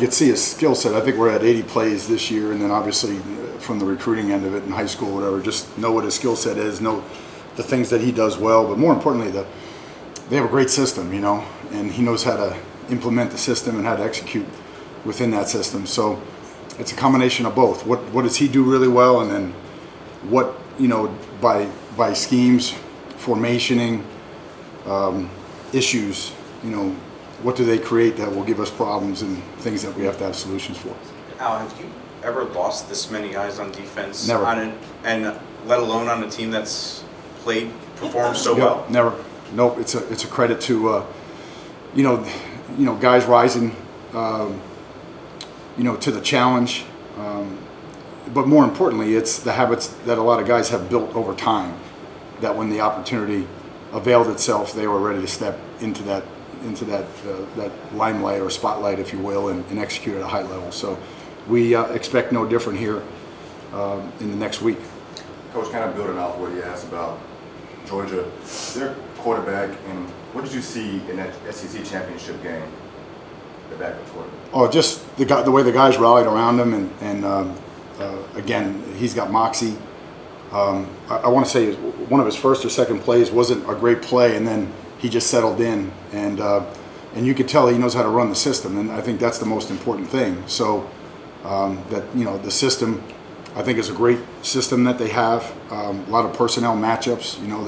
could see his skill set. I think we're at 80 plays this year, and then obviously from the recruiting end of it in high school, whatever, just know what his skill set is, know the things that he does well. But more importantly, they have a great system, you know, and he knows how to implement the system and how to execute within that system. So it's a combination of both. What does he do really well, and then what, you know, by schemes, formationing, issues, you know, what do they create that will give us problems and things that we have to have solutions for. Al, have you ever lost this many guys on defense? Never. And let alone on a team that's performed so well? Never. Nope. It's a credit to you know guys rising you know, to the challenge, but more importantly, it's the habits that a lot of guys have built over time, that when the opportunity availed itself, they were ready to step into that limelight or spotlight, if you will, and execute at a high level. So we expect no different here in the next week. Coach, kind of building off what he asked about Georgia, their quarterback, and what did you see in that SEC championship game, the backup quarterback? Oh, just the way the guys rallied around him, and again, he's got moxie. I want to say one of his first or second plays wasn't a great play, and then he just settled in, and you could tell he knows how to run the system, and I think that's the most important thing. So that, you know, the system, I think, is a great system that they have. A lot of personnel matchups. You know,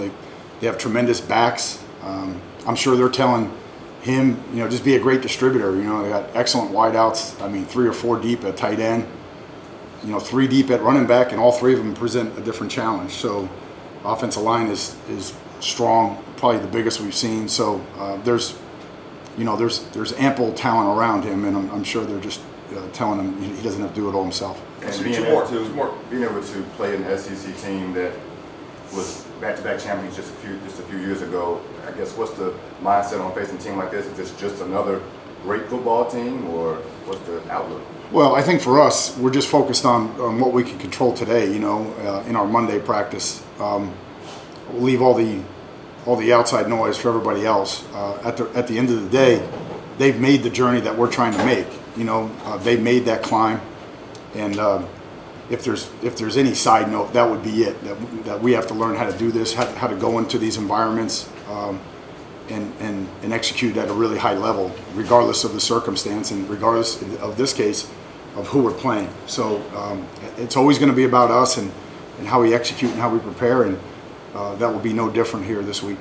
they have tremendous backs. I'm sure they're telling him, you know, just be a great distributor. You know, they got excellent wideouts. I mean, 3 or 4 deep at tight end. You know, 3 deep at running back, and all 3 of them present a different challenge. So, offensive line is strong, probably the biggest we've seen. So there's ample talent around him, and I'm sure they're just telling him he doesn't have to do it all himself. And being able to play an SEC team that was back-to-back champions just a few years ago, I guess, what's the mindset on facing a team like this? Is this just another great football team, or what's the outlook? Well, I think for us, we're just focused on what we can control today. You know, in our Monday practice, we'll leave all the outside noise for everybody else. At the end of the day, they've made the journey that we're trying to make. You know, they've made that climb, and if there's any side note, that would be it. That we have to learn how to do this, how to go into these environments, and execute at a really high level, regardless of the circumstance, and regardless of this case of who we're playing. So it's always going to be about us and how we execute and how we prepare, and that will be no different here this week.